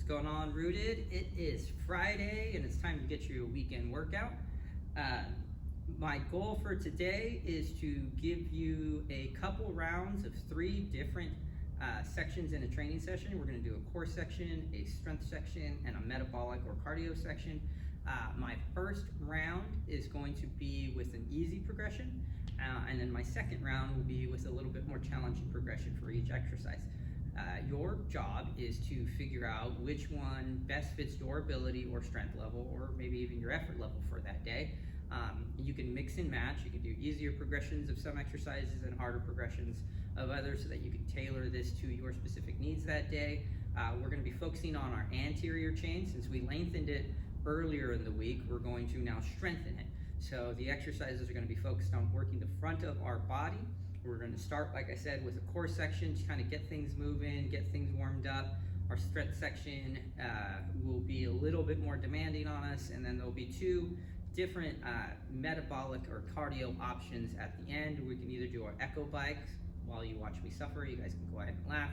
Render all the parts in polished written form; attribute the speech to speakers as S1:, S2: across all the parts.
S1: going on, Rooted? It is Friday and it's time to get you a weekend workout. My goal for today is to give you a couple rounds of 3 different sections in a training session. We're going to do a core section, a strength section, and a metabolic or cardio section. My first round is going to be with an easy progression, and then my second round will be with a little bit more challenging progression for each exercise. Your job is to figure out which one best fits your ability or strength level, or maybe even your effort level for that day. You can mix and match. You can do easier progressions of some exercises and harder progressions of others so that you can tailor this to your specific needs that day. We're going to be focusing on our anterior chain. Since we lengthened it earlier in the week, we're going to now strengthen it. So the exercises are going to be focused on working the front of our body. We're going to start, like I said, with a core section to kind of get things moving, get things warmed up. Our strength section will be a little bit more demanding on us, and then there'll be 2 different metabolic or cardio options at the end. We can either do our echo bikes while you watch me suffer. You guys can go ahead and laugh.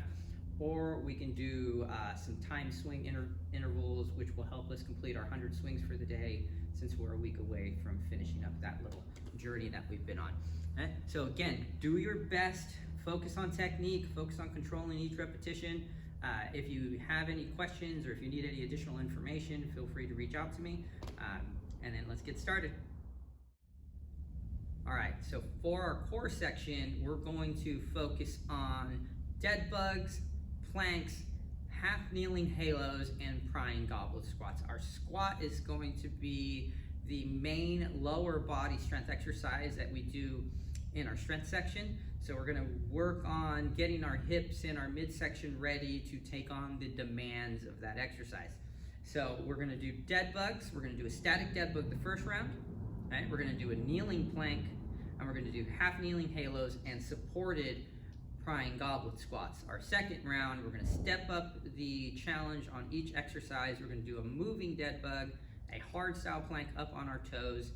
S1: Or we can do some time swing intervals, which will help us complete our 100 swings for the day, since we're a week away from finishing up that little journey that we've been on. Okay? So again, do your best, focus on technique, focus on controlling each repetition. If you have any questions or if you need any additional information, feel free to reach out to me, and then let's get started. All right, so for our core section, we're going to focus on dead bugs, planks, half kneeling halos, and prying goblet squats. Our squat is going to be the main lower body strength exercise that we do in our strength section. So we're going to work on getting our hips and our midsection ready to take on the demands of that exercise. So we're going to do dead bugs. We're going to do a static dead bug the first round. Okay? We're going to do a kneeling plank, and we're going to do half kneeling halos and supported prying goblet squats. Our second round, we're going to step up the challenge on each exercise. We're going to do a moving dead bug, a hard style plank up on our toes,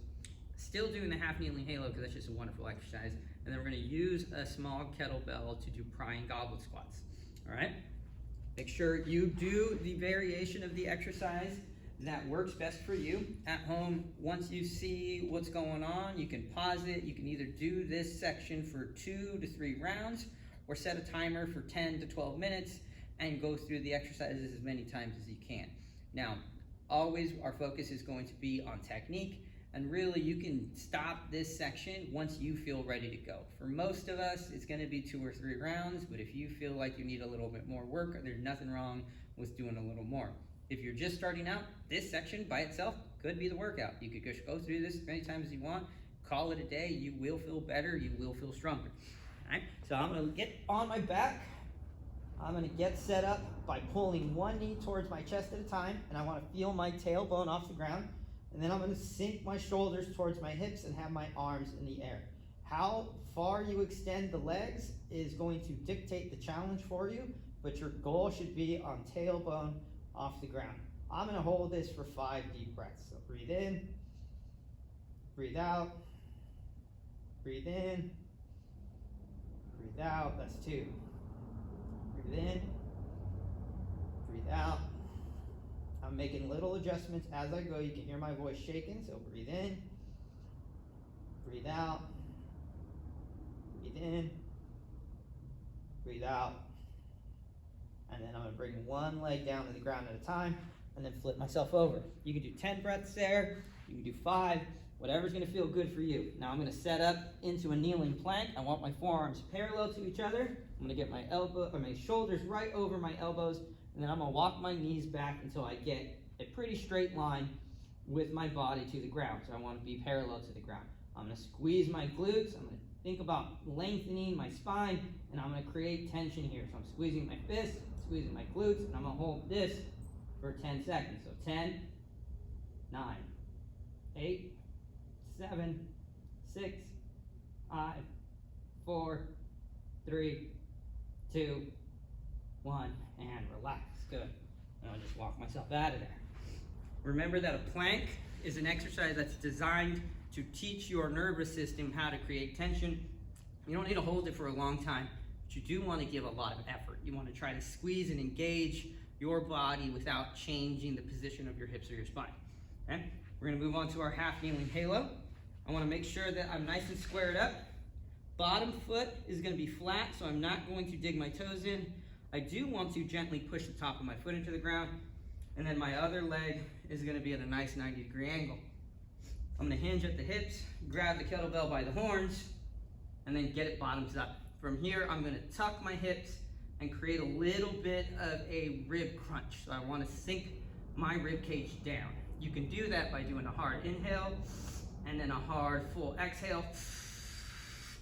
S1: still doing the half kneeling halo because that's just a wonderful exercise. And then we're going to use a small kettlebell to do prying goblet squats. All right? Make sure you do the variation of the exercise that works best for you. At home, once you see what's going on, you can pause it. You can either do this section for 2 to 3 rounds, or set a timer for 10 to 12 minutes and go through the exercises as many times as you can. Now, always our focus is going to be on technique, and really you can stop this section once you feel ready to go. For most of us, it's going to be 2 or 3 rounds, but if you feel like you need a little bit more work, there's nothing wrong with doing a little more. If you're just starting out, this section by itself could be the workout. You could just go through this as many times as you want, call it a day. You will feel better, you will feel stronger. All right, so I'm going to get on my back. I'm going to get set up by pulling one knee towards my chest at a time, and I want to feel my tailbone off the ground. And then I'm going to sink my shoulders towards my hips and have my arms in the air. How far you extend the legs is going to dictate the challenge for you, but your goal should be on tailbone off the ground. I'm going to hold this for 5 deep breaths. So breathe in, breathe out, breathe in, breathe out. That's 2. Breathe in, breathe out. I'm making little adjustments as I go. You can hear my voice shaking, so breathe in, breathe out, breathe in, breathe out. And then I'm going to bring one leg down to the ground at a time and then flip myself over. You can do 10 breaths there, you can do 5, whatever's going to feel good for you. Now I'm going to set up into a kneeling plank. I want my forearms parallel to each other. I'm going to get my shoulders right over my elbows, and then I'm going to walk my knees back until I get a pretty straight line with my body to the ground. So I want to be parallel to the ground. I'm going to squeeze my glutes. I'm going to think about lengthening my spine, and I'm going to create tension here. So I'm squeezing my fists, squeezing my glutes, and I'm going to hold this for 10 seconds. So 10, 9, 8, 7, 6, 5, 4, 3, 2, 1, and relax. Good. And I'll just walk myself out of there. Remember that a plank is an exercise that's designed to teach your nervous system how to create tension. You don't need to hold it for a long time, but you do want to give a lot of effort. You want to try to squeeze and engage your body without changing the position of your hips or your spine. Okay? We're gonna move on to our half kneeling halo. I wanna make sure that I'm nice and squared up. Bottom foot is gonna be flat, so I'm not going to dig my toes in. I do want to gently push the top of my foot into the ground, and then my other leg is gonna be at a nice 90-degree angle. I'm gonna hinge at the hips, grab the kettlebell by the horns, and then get it bottoms up. From here, I'm gonna tuck my hips and create a little bit of a rib crunch. So I wanna sink my rib cage down. You can do that by doing a hard inhale and then a hard full exhale,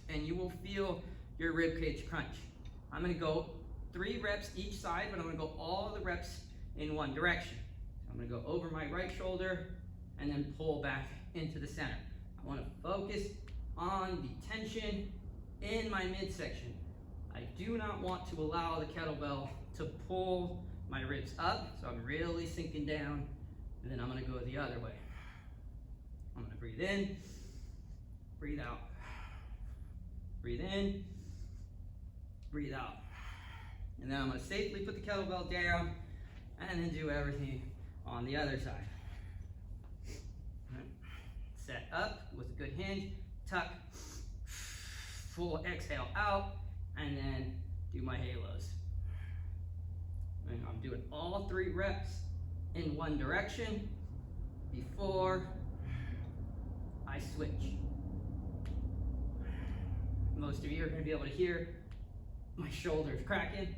S1: and you will feel your rib cage crunch. I'm gonna go 3 reps each side, but I'm gonna go all the reps in one direction. So I'm gonna go over my right shoulder and then pull back into the center. I wanna focus on the tension in my midsection. I do not want to allow the kettlebell to pull my ribs up, so I'm really sinking down, and then I'm gonna go the other way. I'm gonna breathe in, breathe out. Breathe in, breathe out. And then I'm gonna safely put the kettlebell down and then do everything on the other side. Right. Set up with a good hinge, tuck, full exhale out, and then do my halos. And I'm doing all 3 reps in one direction before I switch. Most of you are going to be able to hear my shoulders cracking,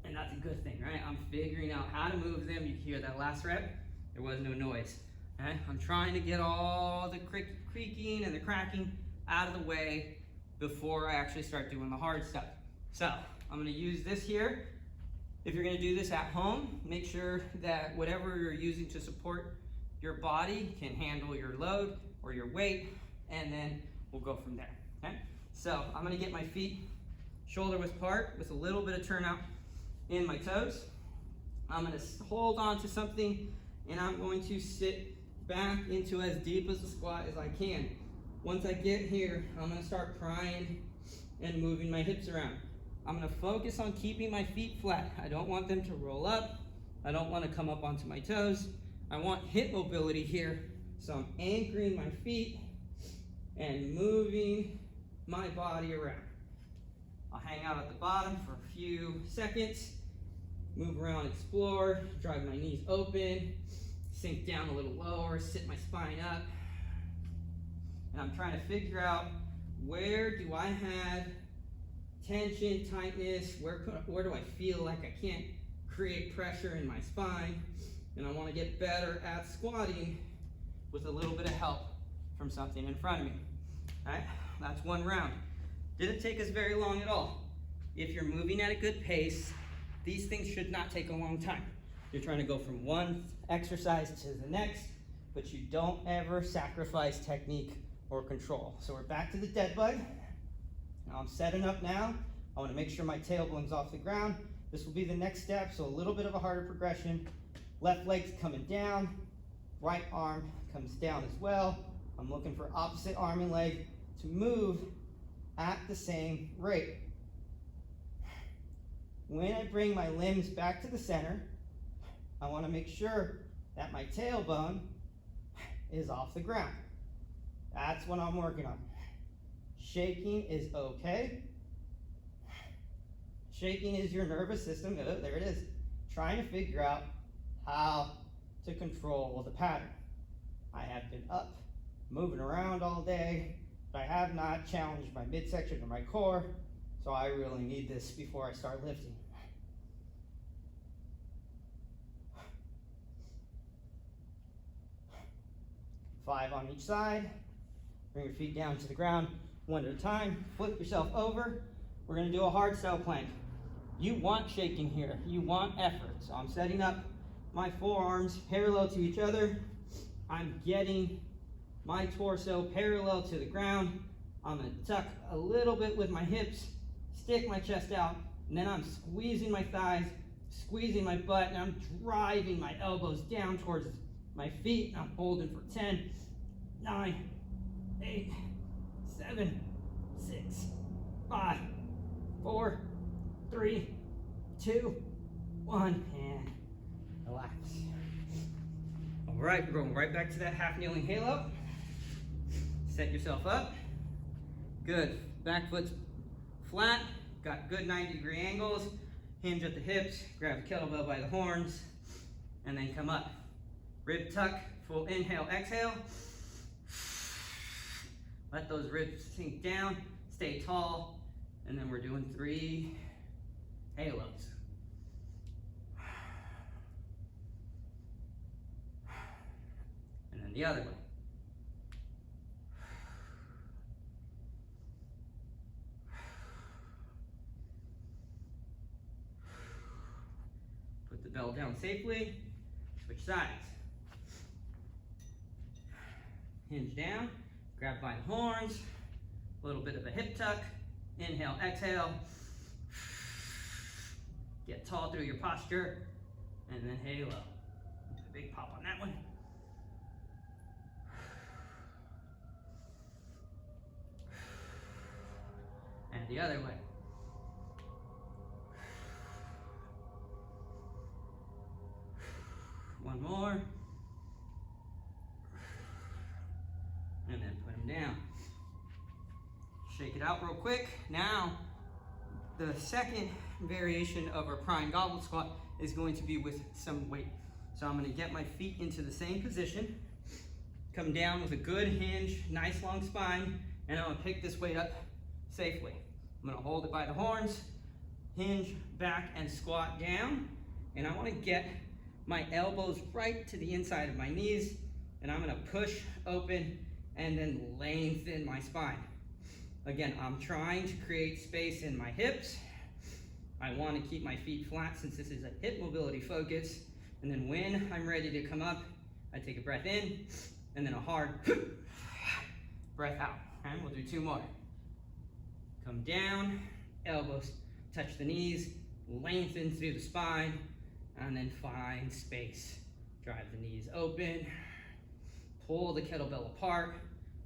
S1: and that's a good thing, right? I'm figuring out how to move them. You hear that last rep? There was no noise. Okay? I'm trying to get all the creaking and the cracking out of the way before I actually start doing the hard stuff. So I'm going to use this here. If you're going to do this at home, make sure that whatever you're using to support your body can handle your load or your weight, and then we'll go from there. Okay? So I'm gonna get my feet shoulder width apart with a little bit of turnout in my toes. I'm gonna hold on to something, and I'm going to sit back into as deep as a squat as I can. Once I get here, I'm gonna start prying and moving my hips around. I'm gonna focus on keeping my feet flat. I don't want them to roll up. I don't want to come up onto my toes. I want hip mobility here. So I'm anchoring my feet and moving my body around. I'll hang out at the bottom for a few seconds, move around, explore, drive my knees open, sink down a little lower, sit my spine up. And I'm trying to figure out, where do I have tension, tightness, where do I feel like I can't create pressure in my spine? And I want to get better at squatting with a little bit of help from something in front of me. All right, that's one round. Didn't take us very long at all. If you're moving at a good pace, these things should not take a long time. You're trying to go from one exercise to the next, but you don't ever sacrifice technique or control. So we're back to the dead bug. Now I'm setting up now. I want to make sure my tailbone's off the ground. This will be the next step, so a little bit of a harder progression. Left leg's coming down, right arm comes down as well. I'm looking for opposite arm and leg to move at the same rate. When I bring my limbs back to the center, I want to make sure that my tailbone is off the ground. That's what I'm working on. Shaking is okay. Shaking is your nervous system, oh, there it is, trying to figure out how to control the pattern. I have been up, moving around all day, but I have not challenged my midsection or my core, so I really need this before I start lifting. Five on each side. Bring your feet down to the ground one at a time. Flip yourself over. We're going to do a hard cell plank. You want shaking here. You want effort. So I'm setting up my forearms parallel to each other. I'm getting my torso parallel to the ground. I'm going to tuck a little bit with my hips, stick my chest out, and then I'm squeezing my thighs, squeezing my butt, and I'm driving my elbows down towards my feet. And I'm holding for 10, 9, 8, 7, 6, 5, 4, 3, 2, one, and relax. All right, we're going right back to that half kneeling halo. Set yourself up. Good. Back foot's flat. Got good 90-degree angles. Hinge at the hips. Grab the kettlebell by the horns. And then come up. Rib tuck. Full inhale, exhale. Let those ribs sink down. Stay tall. And then we're doing 3 halos. And then the other way. Put the bell down safely. Switch sides. Hinge down. Grab by the horns. A little bit of a hip tuck. Inhale, exhale. Get tall through your posture. And then halo. A big pop on that one. And the other way. One more. And then put them down. Shake it out real quick. Now, the second variation of our prying goblet squat is going to be with some weight. So I'm going to get my feet into the same position. Come down with a good hinge, nice long spine, and I'm going to pick this weight up safely. I'm going to hold it by the horns, hinge back and squat down, and I want to get my elbows right to the inside of my knees, and I'm going to push open and then lengthen my spine. Again, I'm trying to create space in my hips. I want to keep my feet flat since this is a hip mobility focus, and then when I'm ready to come up, I take a breath in, and then a hard breath out. And we'll do 2 more. Come down, elbows touch the knees, lengthen through the spine, and then find space. Drive the knees open, pull the kettlebell apart.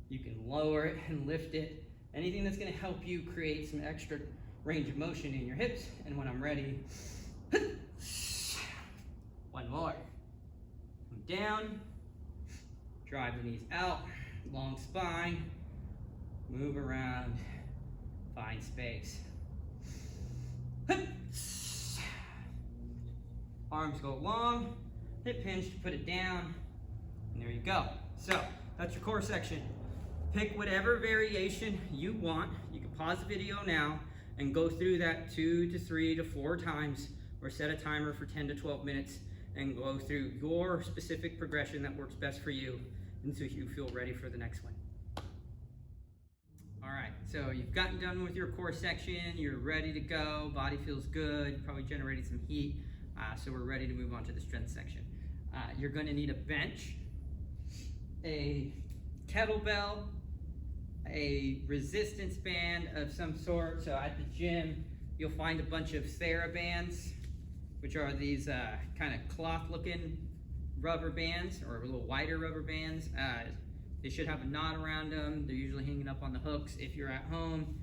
S1: You can lower it and lift it. Anything that's going to help you create some extra range of motion in your hips. And when I'm ready, 1 more. Come down, drive the knees out, long spine, move around, find space. Arms go long, hip hinge to put it down, and there you go. So that's your core section. Pick whatever variation you want. You can pause the video now and go through that 2 to 3 to 4 times, or set a timer for 10 to 12 minutes and go through your specific progression that works best for you until you feel ready for the next one. All right, so you've gotten done with your core section, you're ready to go, body feels good, you probably generated some heat, so we're ready to move on to the strength section. You're gonna need a bench, a kettlebell, a resistance band of some sort. So at the gym, you'll find a bunch of TheraBands, which are these kind of cloth-looking rubber bands, or a little wider rubber bands. They should have a knot around them. They're usually hanging up on the hooks. If you're at home,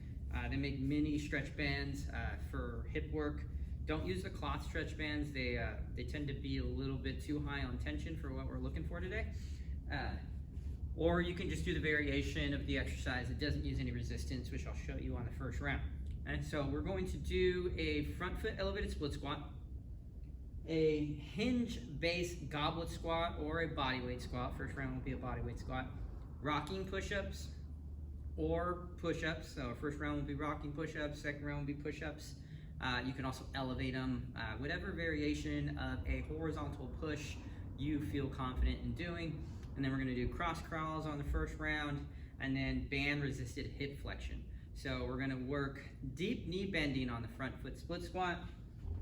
S1: they make mini stretch bands for hip work. Don't use the cloth stretch bands. They tend to be a little bit too high on tension for what we're looking for today. Or you can just do the variation of the exercise that doesn't use any resistance, which I'll show you on the first round. And so we're going to do a front foot elevated split squat, a hinge base goblet squat, or a bodyweight squat. First round will be a bodyweight squat. Rocking push-ups or push-ups. So first round will be rocking push-ups, second round will be push-ups. You can also elevate them, whatever variation of a horizontal push you feel confident in doing. And then we're gonna do cross crawls on the first round, and then band resisted hip flexion. So we're gonna work deep knee bending on the front foot split squat,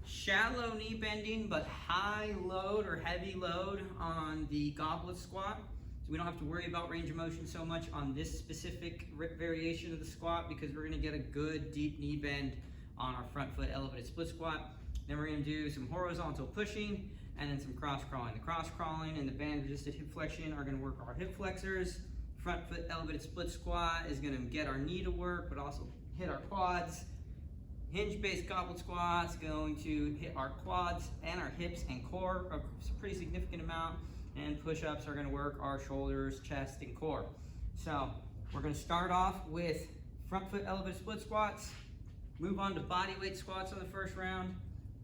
S1: shallow knee bending, but high load or heavy load on the goblet squat. So we don't have to worry about range of motion so much on this specific variation of the squat, because we're gonna get a good deep knee bend on our front foot elevated split squat. Then we're gonna do some horizontal pushing and then some cross crawling. The cross crawling and the band resisted hip flexion are gonna work our hip flexors. Front foot elevated split squat is gonna get our knee to work, but also hit our quads. Hinge-based goblet squats going to hit our quads and our hips and core a pretty significant amount, and push-ups are going to work our shoulders, chest, and core. So we're going to start off with front foot elevated split squats, move on to body weight squats on the first round,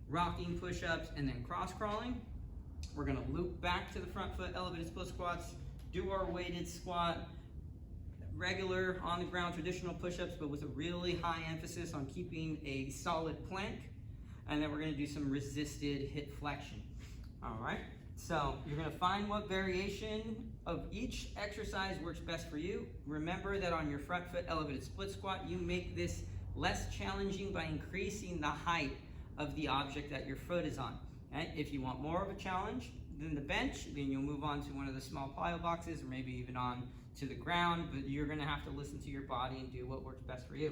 S1: rocking push-ups, and then cross crawling. We're going to loop back to the front foot elevated split squats, do our weighted squat, regular on the ground traditional push-ups, but with a really high emphasis on keeping a solid plank. And then we're going to do some resisted hip flexion. All right, so you're going to find what variation of each exercise works best for you. Remember that on your front foot elevated split squat, you make this less challenging by increasing the height of the object that your foot is on. Okay? If you want more of a challenge than the bench, then you'll move on to one of the small plyo boxes, or maybe even on to the ground, but you're gonna have to listen to your body and do what works best for you.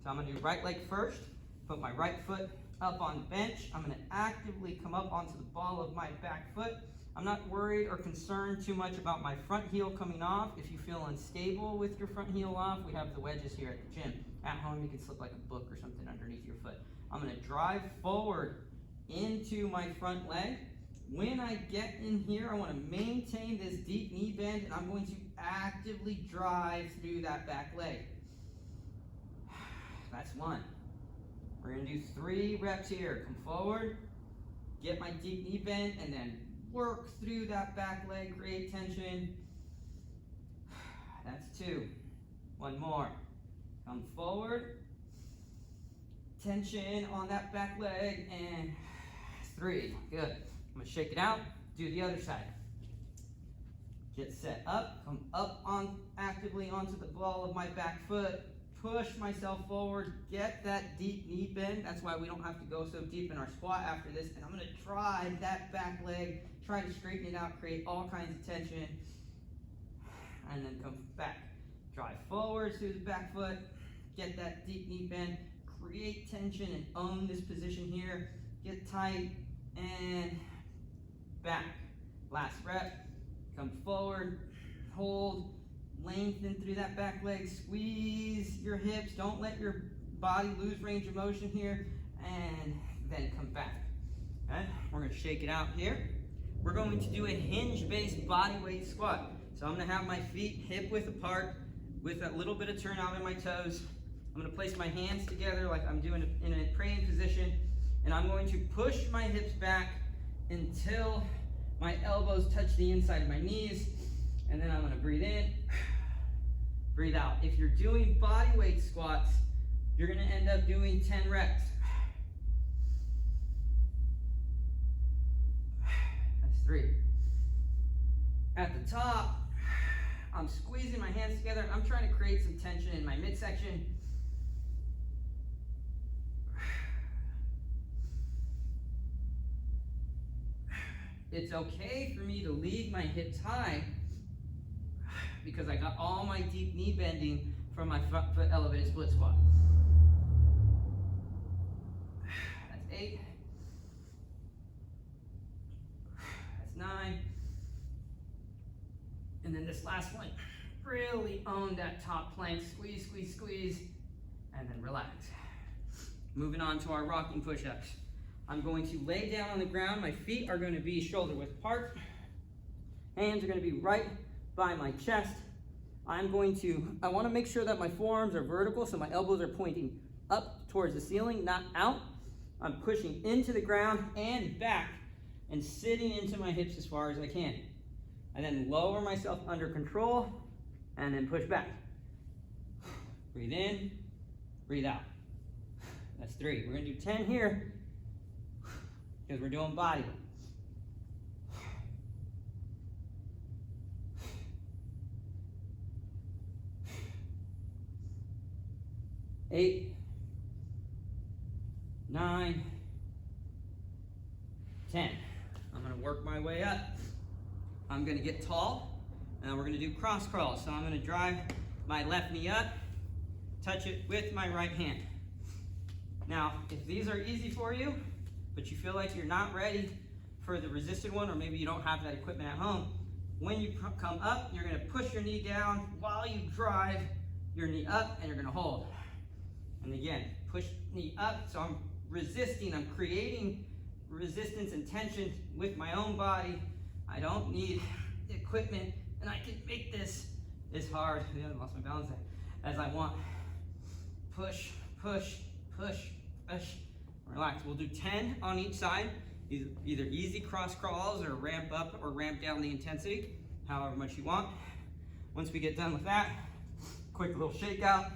S1: So I'm gonna do right leg first, put my right foot up on the bench. I'm gonna actively come up onto the ball of my back foot. I'm not worried or concerned too much about my front heel coming off. If you feel unstable with your front heel off, we have the wedges here at the gym. At home, you can slip like a book or something underneath your foot. I'm gonna drive forward into my front leg. When I get in here, I want to maintain this deep knee bend, and I'm going to actively drive through that back leg. That's one. We're going to do 3 reps here. Come forward, get my deep knee bend, and then work through that back leg, create tension. That's 2. One more. Come forward, tension on that back leg, and 3. Good. I'm gonna shake it out, do the other side. Get set up, come up on actively onto the ball of my back foot, push myself forward, get that deep knee bend. That's why we don't have to go so deep in our squat after this. And I'm gonna drive that back leg, try to straighten it out, create all kinds of tension, and then come back. Drive forward through the back foot, get that deep knee bend, create tension and own this position here, get tight, and back. Last rep. Come forward, hold, lengthen through that back leg, squeeze your hips, don't let your body lose range of motion here, and then come back. Okay? We're going to shake it out here. We're going to do a hinge-based body weight squat. So I'm going to have my feet hip width apart with a little bit of turn out in my toes. I'm going to place my hands together like I'm doing in a praying position, and I'm going to push my hips back until my elbows touch the inside of my knees, and then I'm gonna breathe in, breathe out. If you're doing body weight squats, you're gonna end up doing 10 reps. That's 3. At the top, I'm squeezing my hands together. I'm trying to create some tension in my midsection. It's okay for me to leave my hips high because I got all my deep knee bending from my front foot elevated split squat. That's 8. That's 9. And then this last one, really own that top plank, squeeze, squeeze, squeeze, and then relax. Moving on to our rocking push-ups. I'm going to lay down on the ground. My feet are going to be shoulder width apart. Hands are going to be right by my chest. I want to make sure that my forearms are vertical, so my elbows are pointing up towards the ceiling, not out. I'm pushing into the ground and back and sitting into my hips as far as I can. I then lower myself under control and then push back. Breathe in, breathe out. That's 3. We're going to do 10 here, because we're doing body weight. 8, 9, 10. I'm gonna work my way up. I'm gonna get tall, and we're gonna do cross crawls. So I'm gonna drive my left knee up, touch it with my right hand. Now, if these are easy for you, but you feel like you're not ready for the resisted one, or maybe you don't have that equipment at home, when you come up, you're gonna push your knee down while you drive your knee up, and you're gonna hold. And again, push knee up, so I'm resisting, I'm creating resistance and tension with my own body. I don't need equipment, and I can make this as hard, I lost my balance there, as I want. Push, push, push, push. Relax. We'll do 10 on each side, either easy cross crawls or ramp up or ramp down the intensity, however much you want. Once we get done with that, quick little shakeout,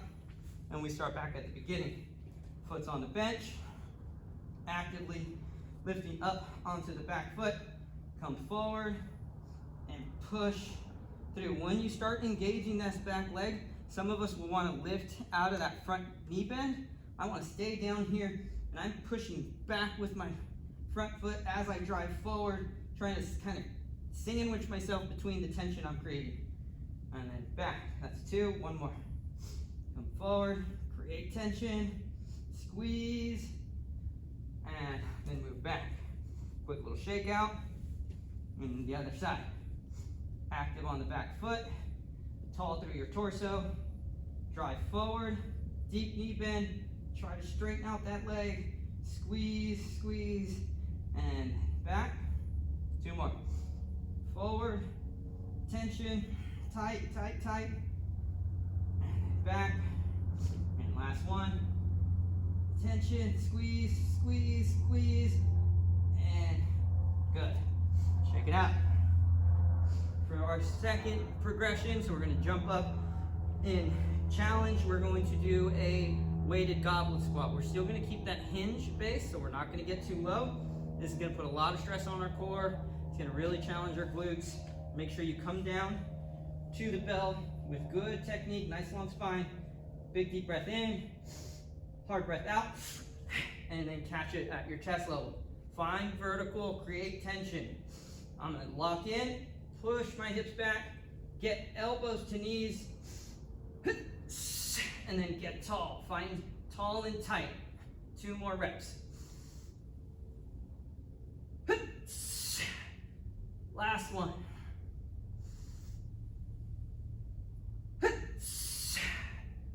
S1: and we start back at the beginning. Foot's on the bench, actively lifting up onto the back foot, come forward and push through. When you start engaging that back leg, some of us will want to lift out of that front knee bend. I want to stay down here, and I'm pushing back with my front foot as I drive forward, trying to kind of sandwich myself between the tension I'm creating. And then back, that's 2, 1 more. Come forward, create tension, squeeze, and then move back. Quick little shakeout, and the other side. Active on the back foot, tall through your torso, drive forward, deep knee bend, try to straighten out that leg, squeeze, squeeze, and back. 2 more. Forward, tension, tight, tight, tight, and back, and last one. Tension, squeeze, squeeze, squeeze, and good. Shake it out. For our second progression, so we're going to jump up in challenge. We're going to do a weighted goblet squat. We're still going to keep that hinge base, so we're not going to get too low. This is going to put a lot of stress on our core. It's going to really challenge our glutes. Make sure you come down to the bell with good technique, nice long spine. Big deep breath in, hard breath out, and then catch it at your chest level. Find vertical, create tension. I'm going to lock in, push my hips back, get elbows to knees, and then get tall. Find tall and tight. 2 more reps. Last one.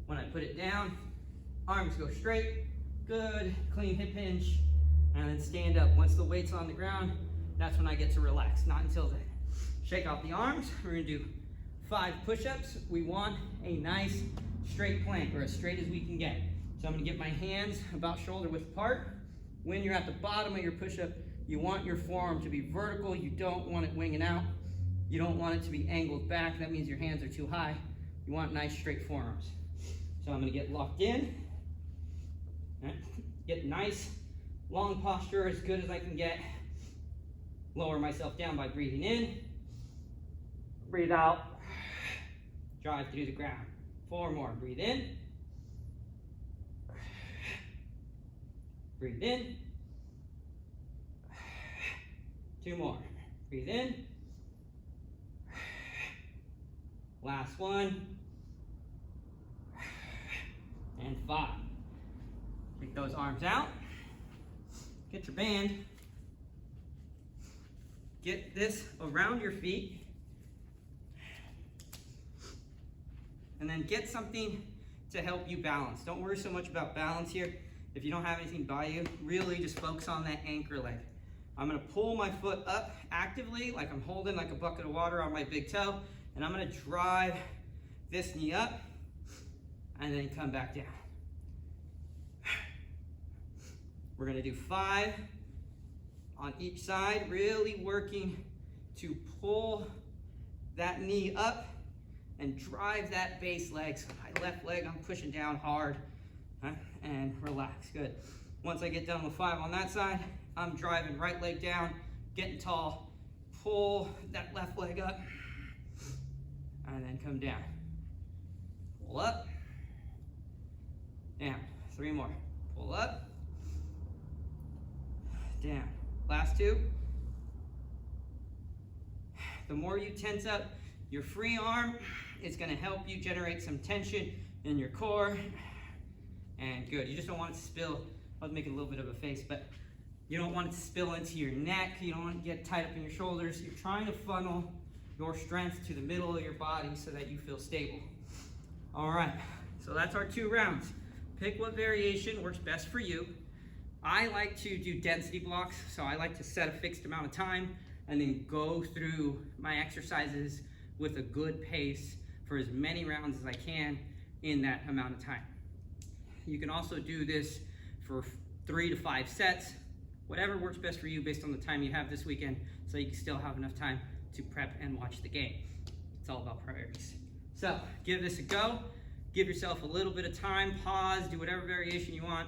S1: When I put it down, arms go straight, good, clean hip hinge, and then stand up. Once the weight's on the ground, that's when I get to relax, not until then. Shake out the arms. We're gonna do 5 push-ups. We want a nice straight plank, or as straight as we can get. So I'm gonna get my hands about shoulder width apart. When you're at the bottom of your push-up, you want your forearm to be vertical. You don't want it winging out. You don't want it to be angled back. That means your hands are too high. You want nice straight forearms. So I'm gonna get locked in. Get nice long posture, as good as I can get. Lower myself down by breathing in. Breathe out. Drive through the ground. 4 more. Breathe in. Breathe in. 2 more. Breathe in. Last one. And 5. Take those arms out. Get your band. Get this around your feet. And then get something to help you balance. Don't worry so much about balance here. If you don't have anything by you, really just focus on that anchor leg. I'm gonna pull my foot up actively, like I'm holding like a bucket of water on my big toe, and I'm gonna drive this knee up and then come back down. We're gonna do 5 on each side, really working to pull that knee up and drive that base leg. So my left leg, I'm pushing down hard, and relax, good. Once I get done with 5 on that side, I'm driving right leg down, getting tall, pull that left leg up, and then come down. Pull up, down. 3 more. Pull up, down. Last 2. The more you tense up your free arm, it's gonna help you generate some tension in your core. And good, you just don't want it to spill. I was making a little bit of a face, but you don't want it to spill into your neck. You don't want it to get tight up in your shoulders. You're trying to funnel your strength to the middle of your body so that you feel stable. All right, so that's our 2 rounds. pick what variation works best for you. I like to do density blocks, so I like to set a fixed amount of time and then go through my exercises with a good pace for as many rounds as I can in that amount of time. You can also do this for 3 to 5 sets, whatever works best for you based on the time you have this weekend, so you can still have enough time to prep and watch the game. It's all about priorities. So give this a go. Give yourself a little bit of time, pause, do whatever variation you want,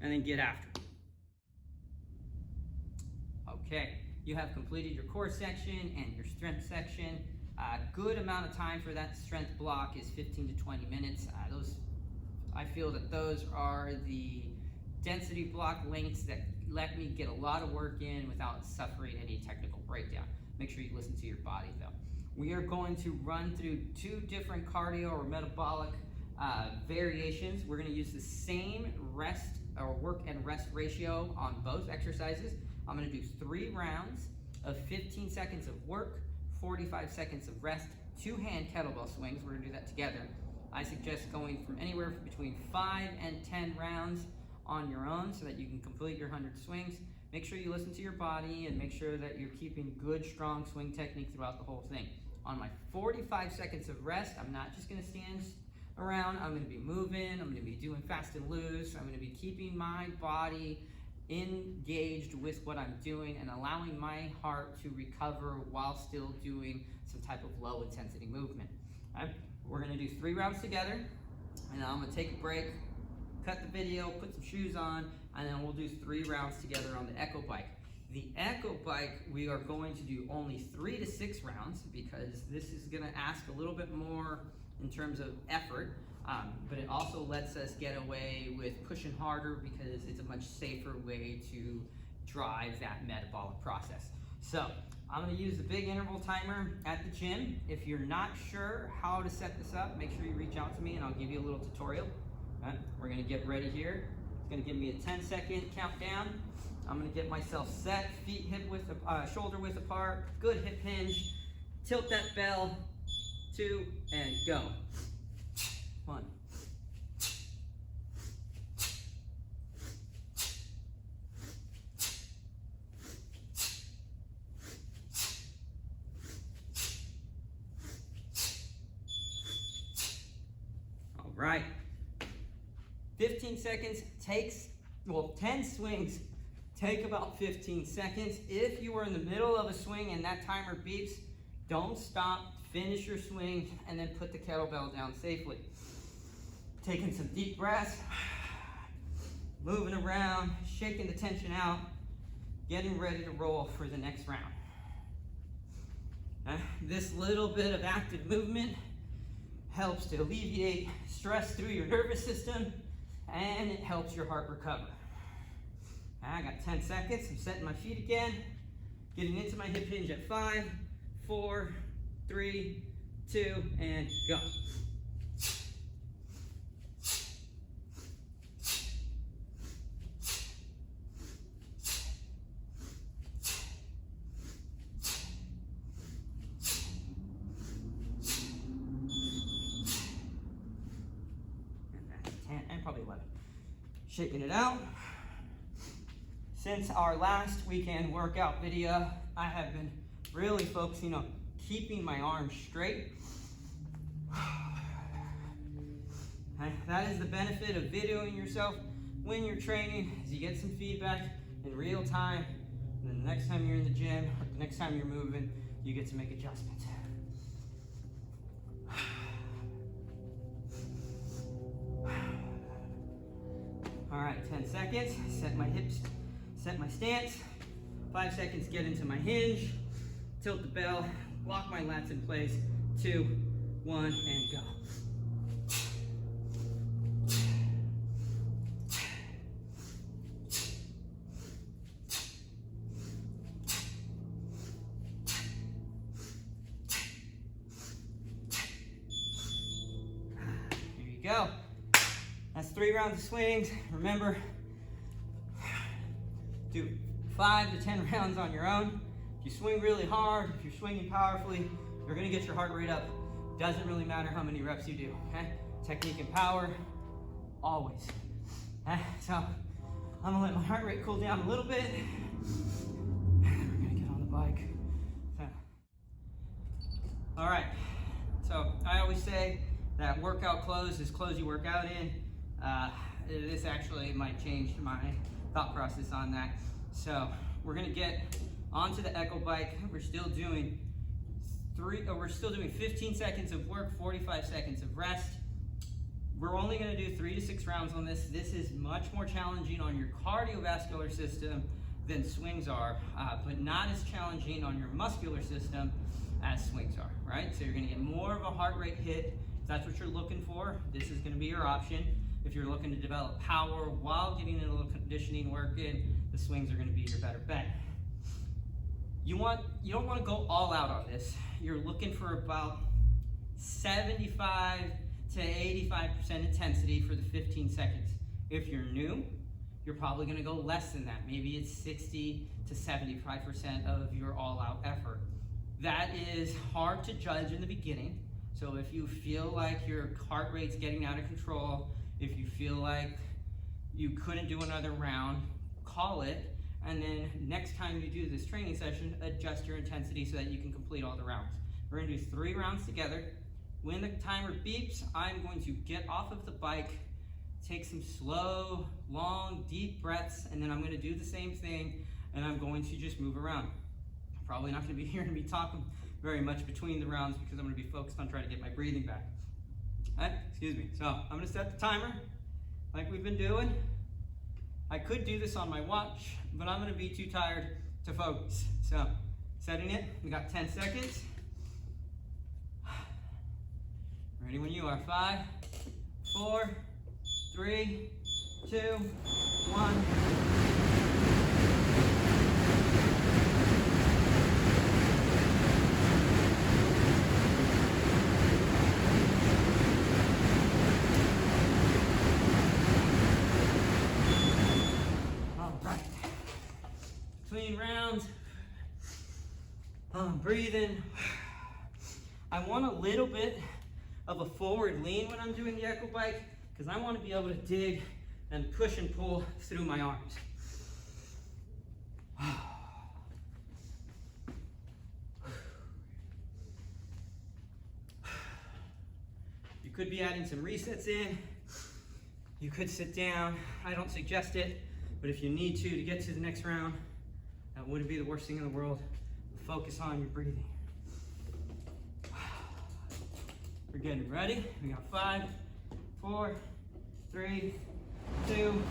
S1: and then get after it. Okay, you have completed your core section and your strength section. A good amount of time for that strength block is 15 to 20 minutes. I feel that those are the density block lengths that let me get a lot of work in without suffering any technical breakdown. Make sure you listen to your body though. We are going to run through 2 different cardio or metabolic variations. We're going to use the same rest or work and rest ratio on both exercises. I'm going to do 3 rounds of 15 seconds of work, 45 seconds of rest, 2 hand kettlebell swings. We're going to do that together. I suggest going from anywhere between 5 and 10 rounds on your own so that you can complete your 100 swings. Make sure you listen to your body and make sure that you're keeping good, strong swing technique throughout the whole thing. On my 45 seconds of rest, I'm not just going to stand around. I'm going to be moving. I'm going to be doing fast and loose. I'm going to be keeping my body engaged with what I'm doing and allowing my heart to recover while still doing some type of low intensity movement. Okay? We're going to do 3 rounds together, and I'm going to take a break, cut the video, put some shoes on, and then we'll do 3 rounds together on the Echo Bike. The Echo Bike, we are going to do only 3 to 6 rounds because this is going to ask a little bit more in terms of effort, but it also lets us get away with pushing harder because it's a much safer way to drive that metabolic process. So I'm going to use the big interval timer at the gym. If you're not sure how to set this up, make sure you reach out to me and I'll give you a little tutorial. Okay? We're going to get ready here. It's going to give me a 10-second countdown. I'm going to get myself set, feet hip width, shoulder width apart, good hip hinge. Tilt that bell, 2, and go. 1. All right. 15 seconds takes, 10 swings take about 15 seconds. If you are in the middle of a swing and that timer beeps, don't stop, finish your swing, and then put the kettlebell down safely. Taking some deep breaths, moving around, shaking the tension out, getting ready to roll for the next round. This little bit of active movement helps to alleviate stress through your nervous system, and it helps your heart recover. I got 10 seconds. I'm setting my feet again, getting into my hip hinge at 5, 4, 3, 2, and go. And that's 10, and probably 11. Shaking it out. Since our last weekend workout video, I have been really focusing on keeping my arms straight. That is the benefit of videoing yourself when you're training, is you get some feedback in real time, and then the next time you're in the gym, or the next time you're moving, you get to make adjustments. All right, 10 seconds, set my hips, set my stance. 5 seconds, get into my hinge, tilt the bell, lock my lats in place. 2, 1, and go. Here you go. That's 3 rounds of swings. Remember, do 5 to 10 rounds on your own. If you swing really hard, if you're swinging powerfully, you're gonna get your heart rate up. Doesn't really matter how many reps you do, okay? Technique and power, always. So I'm gonna let my heart rate cool down a little bit. We're gonna get on the bike. So. All right, so I always say that workout clothes is clothes you work out in. This actually might change my thought process on that. So we're gonna get onto the Echo bike. We're still doing 15 seconds of work, 45 seconds of rest. We're only gonna do 3 to 6 rounds on this. This is much more challenging on your cardiovascular system than swings are, but not as challenging on your muscular system as swings are, right? So you're gonna get more of a heart rate hit. If that's what you're looking for, this is gonna be your option. If you're looking to develop power while getting a little conditioning work in, the swings are gonna be your better bet. You don't wanna go all out on this. You're looking for about 75 to 85% intensity for the 15 seconds. If you're new, you're probably gonna go less than that. Maybe it's 60 to 75% of your all-out effort. That is hard to judge in the beginning. So if you feel like your heart rate's getting out of control, if you feel like you couldn't do another round, call it, and then next time you do this training session, adjust your intensity so that you can complete all the rounds. We're gonna do 3 rounds together. When the timer beeps, I'm going to get off of the bike, take some slow, long, deep breaths, and then I'm gonna do the same thing, and I'm going to just move around. I'm probably not gonna be hearing me talking very much between the rounds because I'm gonna be focused on trying to get my breathing back. All right, excuse me. So I'm gonna set the timer like we've been doing. I could do this on my watch, but I'm gonna be too tired to focus. So setting it, we got 10 seconds. Ready when you are. 5, 4, 3, 2, 1. All right. Between rounds, I'm breathing. I want a little bit of a forward lean when I'm doing the Echo bike because I want to be able to dig and push and pull through my arms. You could be adding some resets in. You could sit down. I don't suggest it, but if you need to get to the next round, that wouldn't be the worst thing in the world. Focus on your breathing. We're getting ready. We got 5, 4, 3, 2.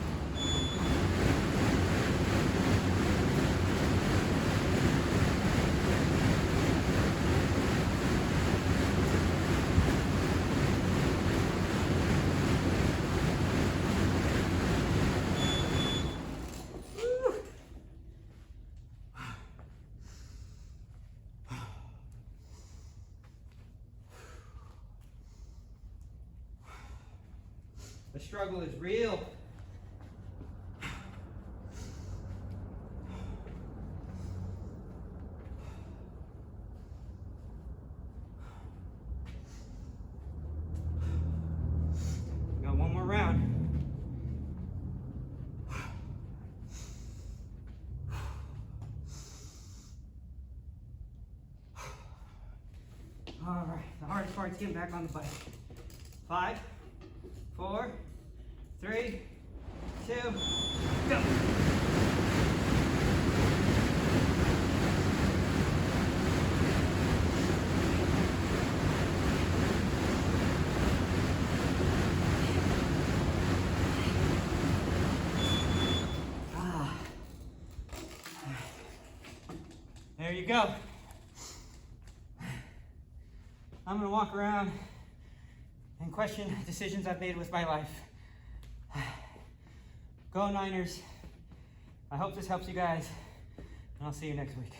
S1: The struggle is real. We got one more round. All right, the hardest part is getting back on the bike. 5, 4, 3, 2, go. There you go. I'm gonna walk around and question decisions I've made with my life. Go Niners. I hope this helps you guys, and I'll see you next week.